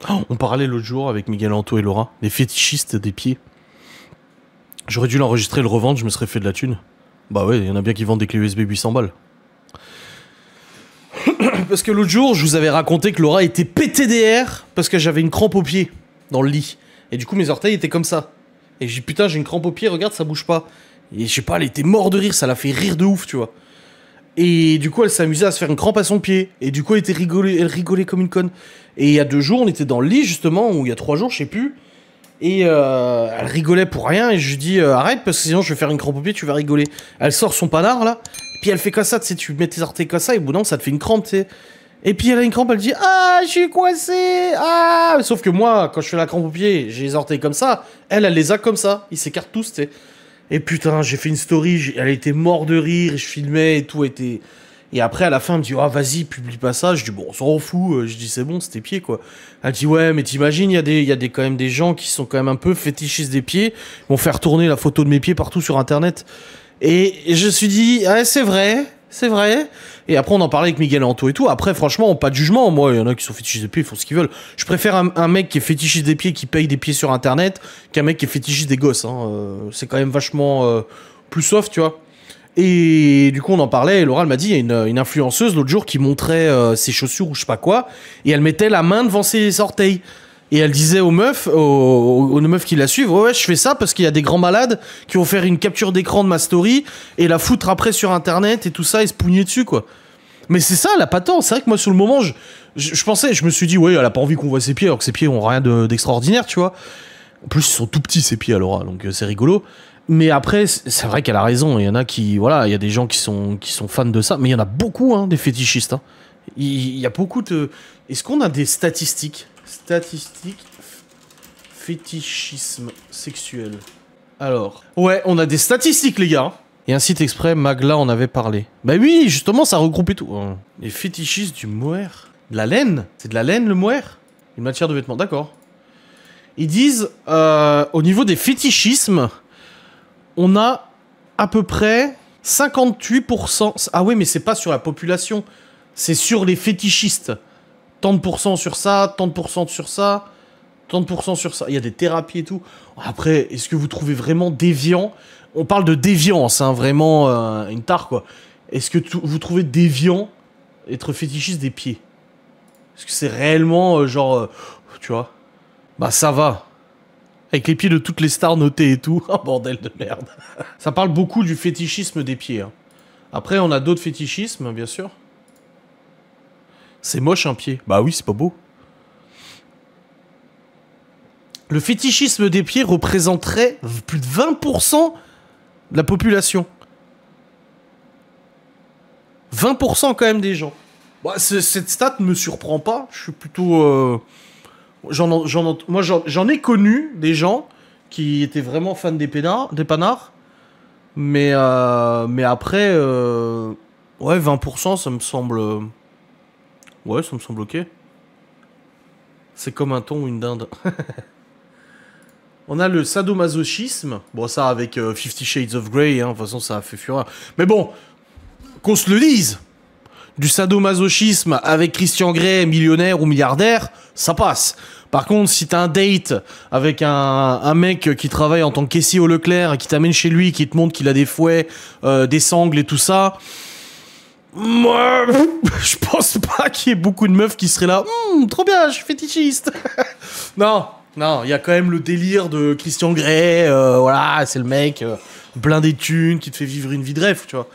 Oh, on parlait l'autre jour avec Miguel Anto et Laura, les fétichistes des pieds. J'aurais dû l'enregistrer et le revendre, je me serais fait de la thune. Bah ouais, il y en a bien qui vendent des clés USB 800 balles. Parce que l'autre jour, je vous avais raconté que Laura était PTDR parce que j'avais une crampe au pied dans le lit. Et du coup, mes orteils étaient comme ça. Et j'ai dit, putain, j'ai une crampe au pied, regarde, ça bouge pas. Et je sais pas, elle était morte de rire, ça l'a fait rire de ouf, tu vois. Et du coup, elle s'amusait à se faire une crampe à son pied. Et du coup, elle rigolait comme une conne. Et il y a 2 jours, on était dans le lit, justement, ou il y a 3 jours, je sais plus. Et elle rigolait pour rien. Et je lui dis, arrête, parce que sinon, je vais faire une crampe au pied, tu vas rigoler. Elle sort son panard, là. Puis elle fait comme ça, tu sais, tu mets tes orteils comme ça, et au bout d'un moment, ça te fait une crampe, tu sais. Et puis elle a une crampe, elle dit, ah, je suis coincé, ah. Sauf que moi, quand je fais la crampe au pied, j'ai les orteils comme ça. Elle les a comme ça. Ils s'écartent tous, tu sais. Et putain, j'ai fait une story, elle était morte de rire, je filmais et tout, était... Et après, à la fin, elle me dit, ah, vas-y, publie pas ça. Je dis, bon, on s'en fout. Je dis, c'est bon, c'est tes pieds, quoi. Elle dit, ouais, mais t'imagines, il y a quand même des gens qui sont quand même un peu fétichistes des pieds, ils vont faire tourner la photo de mes pieds partout sur Internet. Et je me suis dit, ah, c'est vrai, c'est vrai. Et après, on en parlait avec Miguel Anto et tout. Après, franchement, pas de jugement. Moi, il y en a qui sont fétichistes des pieds, ils font ce qu'ils veulent. Je préfère un mec qui est fétichiste des pieds, qui paye des pieds sur Internet, qu'un mec qui est fétichiste des gosses. Hein. C'est quand même vachement plus soft, tu vois. Et du coup, on en parlait. Et Laura, elle m'a dit, il y a une influenceuse l'autre jour qui montrait ses chaussures ou je sais pas quoi. Et elle mettait la main devant ses orteils. Et elle disait aux meufs, aux meufs qui la suivent, ouais, je fais ça parce qu'il y a des grands malades qui vont faire une capture d'écran de ma story et la foutre après sur Internet et tout ça et se pougner dessus, quoi. Mais c'est ça, elle a pas tort. C'est vrai que moi, sur le moment, je pensais, je me suis dit, ouais, elle a pas envie qu'on voit ses pieds alors que ses pieds ont rien d'extraordinaire, tu vois. En plus, ils sont tout petits, ses pieds, alors, donc c'est rigolo. Mais après, c'est vrai qu'elle a raison. Il y en a qui, voilà, il y a des gens qui sont fans de ça. Mais il y en a beaucoup, hein, des fétichistes. Hein. Il y a beaucoup de... Est-ce qu'on a des statistiques? Statistiques fétichisme sexuel. Alors, ouais, on a des statistiques, les gars. Et un site exprès, Magla en avait parlé. Bah oui, justement, ça regroupait tout. Les fétichistes du mohair. De la laine? C'est de la laine, le mohair? Une matière de vêtements, d'accord. Ils disent, au niveau des fétichismes, on a à peu près 58%... Ah oui, mais c'est pas sur la population. C'est sur les fétichistes. Tant de pourcents sur ça, tant de pourcents sur ça, tant de pourcents sur ça. Il y a des thérapies et tout. Après, est-ce que vous trouvez vraiment déviant? On parle de déviance, hein, vraiment une tare, quoi. Est-ce que vous trouvez déviant être fétichiste des pieds? Est-ce que c'est réellement, genre... tu vois? Bah ça va. Avec les pieds de toutes les stars notées et tout. Oh, bordel de merde. Ça parle beaucoup du fétichisme des pieds. Hein. Après, on a d'autres fétichismes, bien sûr. C'est moche un pied. Bah oui, c'est pas beau. Le fétichisme des pieds représenterait plus de 20% de la population. 20% quand même des gens. Bah, cette stat me surprend pas. Je suis plutôt... moi, j'en ai connu des gens qui étaient vraiment fans des panards. Mais après... ouais, 20%, ça me semble... ouais, ça me semble ok. C'est comme un thon ou une dinde. On a le sadomasochisme. Bon, ça, avec 50 Shades of Grey, hein, de toute façon, ça a fait fureur. Mais bon, qu'on se le dise. Du sadomasochisme avec Christian Grey, millionnaire ou milliardaire, ça passe. Par contre, si t'as un date avec un mec qui travaille en tant que caissier au Leclerc, qui t'amène chez lui, qui te montre qu'il a des fouets, des sangles et tout ça... Moi, je pense pas qu'il y ait beaucoup de meufs qui seraient là. Trop bien, je suis fétichiste. Non, il y a quand même le délire de Christian Grey. Voilà, c'est le mec blindé de thunes qui te fait vivre une vie de rêve, tu vois.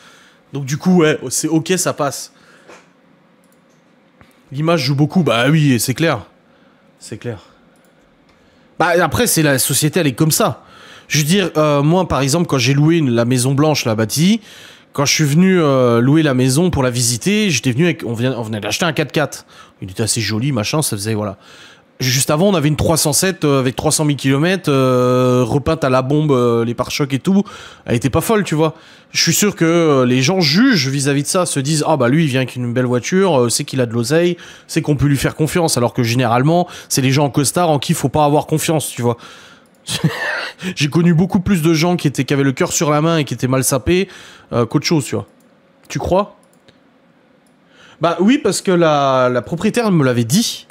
Donc du coup, ouais, c'est ok, ça passe. L'image joue beaucoup, bah oui, c'est clair. C'est clair. Bah après, c'est la société, elle est comme ça. Je veux dire, moi, par exemple, quand j'ai loué la Maison Blanche, la bâtie... Quand je suis venu louer la maison pour la visiter, j'étais venu avec... On venait d'acheter un 4x4. Il était assez joli, machin, ça faisait... Voilà. Juste avant, on avait une 307 avec 300 000 km, repeinte à la bombe, les pare-chocs et tout. Elle était pas folle, tu vois. Je suis sûr que les gens jugent vis-à-vis de ça, se disent « Ah bah lui, il vient avec une belle voiture, c'est qu'il a de l'oseille, c'est qu'on peut lui faire confiance. » Alors que généralement, c'est les gens en costard en qui il faut pas avoir confiance, tu vois. J'ai connu beaucoup plus de gens qui avaient le cœur sur la main et qui étaient mal sapés qu'autre chose, tu vois. Tu crois? Bah oui, parce que la propriétaire me l'avait dit.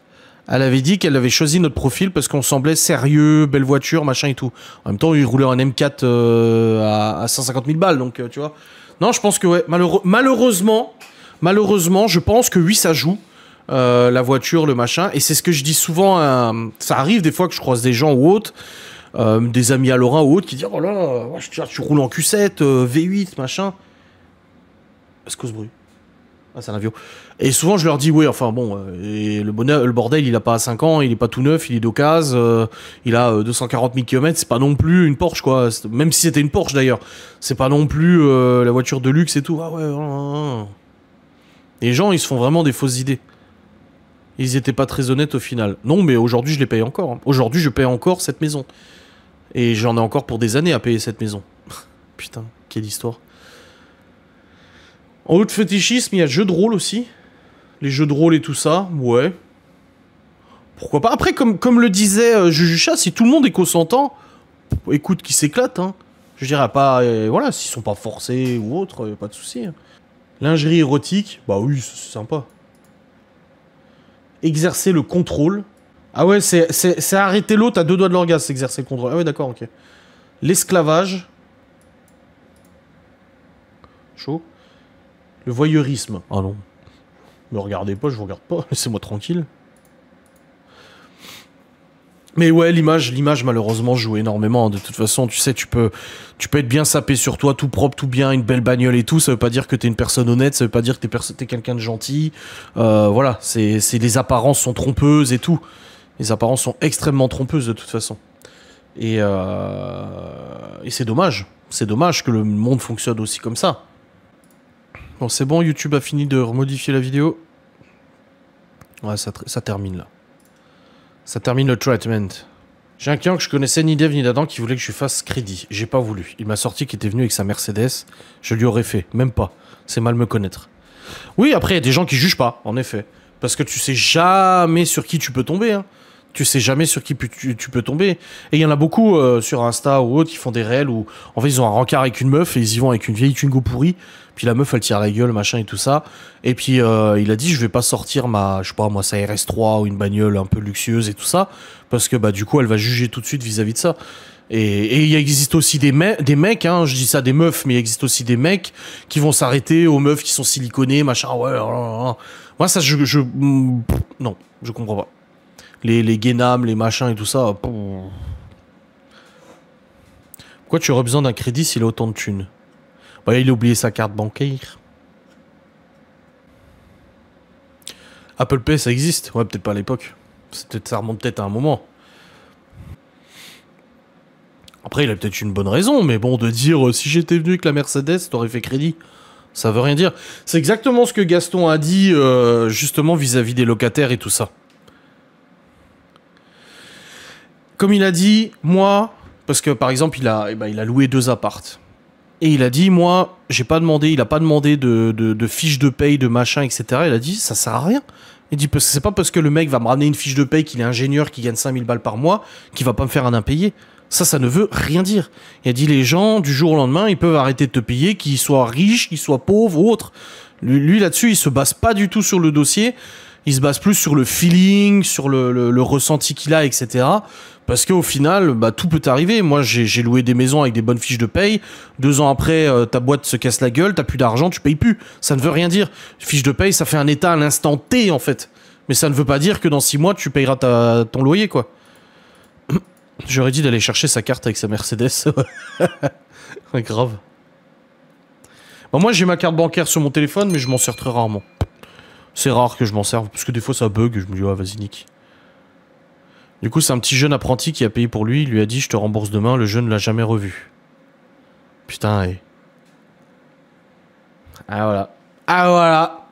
Elle avait dit qu'elle avait choisi notre profil parce qu'on semblait sérieux, belle voiture, machin et tout. En même temps, il roulait en M4 à 150 000 balles, donc tu vois. Non, je pense que ouais, malheureusement, je pense que oui, ça joue. La voiture, le machin. Et c'est ce que je dis souvent. Ça arrive des fois que je croise des gens ou autres, des amis à Laurent ou autres, qui disent oh là, tu roules en Q7, V8, machin. Est-ce que ce bruit? Ah, c'est un avion. Et souvent, je leur dis, oui, enfin bon, et le bordel, il a pas 5 ans, il est pas tout neuf, il est d'occasion, il a 240 000 km, c'est pas non plus une Porsche, quoi. Même si c'était une Porsche, d'ailleurs. C'est pas non plus la voiture de luxe et tout. Ah ouais. Les gens, ils se font vraiment des fausses idées. Ils étaient pas très honnêtes au final. Non, mais aujourd'hui, je les paye encore. Hein. Aujourd'hui, je paye encore cette maison. Et j'en ai encore pour des années à payer cette maison. Putain, quelle histoire. En haut de fétichisme, il y a jeux de rôle aussi. Les jeux de rôle et tout ça, ouais. Pourquoi pas. Après, comme le disait Jujucha, si tout le monde est consentant, écoute, qui s'éclate, hein. Je dirais pas, voilà, s'ils sont pas forcés ou autre, pas de souci. Hein. Lingerie érotique, bah oui, c'est sympa. Exercer le contrôle. Ah ouais, c'est arrêter l'autre à 2 doigts de l'orgasme, exercer le contrôle. Ah ouais, d'accord, ok. L'esclavage. Chaud. Le voyeurisme. Ah non. Me regardez pas, je vous regarde pas. Laissez-moi tranquille. Mais ouais, l'image malheureusement joue énormément. De toute façon, tu sais, tu peux être bien sapé sur toi, tout propre, tout bien, une belle bagnole et tout. Ça veut pas dire que t'es une personne honnête, ça veut pas dire que t'es quelqu'un de gentil. Voilà, les apparences sont trompeuses et tout. Les apparences sont extrêmement trompeuses de toute façon. Et c'est dommage. C'est dommage que le monde fonctionne aussi comme ça. Bon, c'est bon, YouTube a fini de remodifier la vidéo. Ouais, ça termine là. Ça termine le treatment. J'ai un client que je connaissais ni d'Eve ni d'Adam qui voulait que je lui fasse crédit. J'ai pas voulu. Il m'a sorti qu'il était venu avec sa Mercedes. Je lui aurais fait. Même pas. C'est mal me connaître. Oui, après, il y a des gens qui jugent pas, en effet. Parce que tu sais jamais sur qui tu peux tomber, hein. Tu sais jamais sur qui tu peux tomber. Et il y en a beaucoup sur Insta ou autres qui font des réels où en fait ils ont un rencard avec une meuf et ils y vont avec une vieille Twingo pourrie. Puis la meuf elle tire la gueule, machin et tout ça. Et puis il a dit je vais pas sortir je sais pas moi, sa RS3 ou une bagnole un peu luxueuse et tout ça. Parce que bah du coup elle va juger tout de suite vis-à-vis de ça. Et il existe aussi des mecs, hein, je dis ça des meufs, mais il existe aussi des mecs qui vont s'arrêter aux meufs qui sont siliconées, machin. Ouais, moi ça non, je comprends pas. Les Guénam, les machins et tout ça. Pourquoi tu aurais besoin d'un crédit s'il a autant de thunes? Bah, il a oublié sa carte bancaire. Apple Pay, ça existe. Ouais, peut-être pas à l'époque. Ça remonte peut-être à un moment. Après, il a peut-être une bonne raison, mais bon, de dire si j'étais venu avec la Mercedes, t'aurais fait crédit. Ça veut rien dire. C'est exactement ce que Gaston a dit, justement, vis-à-vis des locataires et tout ça. Comme il a dit, moi, parce que par exemple, il a loué 2 appartes. Et il a dit, moi, il a pas demandé de fiche de paye, de machin, etc. Il a dit, ça sert à rien. Il dit, parce que c'est pas parce que le mec va me ramener une fiche de paye, qu'il est ingénieur, qui gagne 5000 balles par mois, qu'il va pas me faire un impayé. Ça ne veut rien dire. Il a dit, les gens, du jour au lendemain, ils peuvent arrêter de te payer, qu'ils soient riches, qu'ils soient pauvres ou autres. Lui là-dessus, il se base pas du tout sur le dossier. Il se base plus sur le feeling, sur le ressenti qu'il a, etc. Parce qu'au final, bah, tout peut arriver. Moi, j'ai loué des maisons avec des bonnes fiches de paye. 2 ans après, ta boîte se casse la gueule, t'as plus d'argent, tu payes plus. Ça ne veut rien dire. Fiche de paye, ça fait un état à l'instant T, en fait. Mais ça ne veut pas dire que dans 6 mois, tu payeras ton loyer, quoi. J'aurais dit d'aller chercher sa carte avec sa Mercedes. Ouais, grave. Bon, moi, j'ai ma carte bancaire sur mon téléphone, mais je m'en sers très rarement. C'est rare que je m'en serve, parce que des fois ça bug, et je me dis, ah, vas-y, nique. Du coup, c'est un petit jeune apprenti qui a payé pour lui, il lui a dit, je te rembourse demain, le jeune l'a jamais revu. Putain, et... Ah, voilà. Ah, voilà.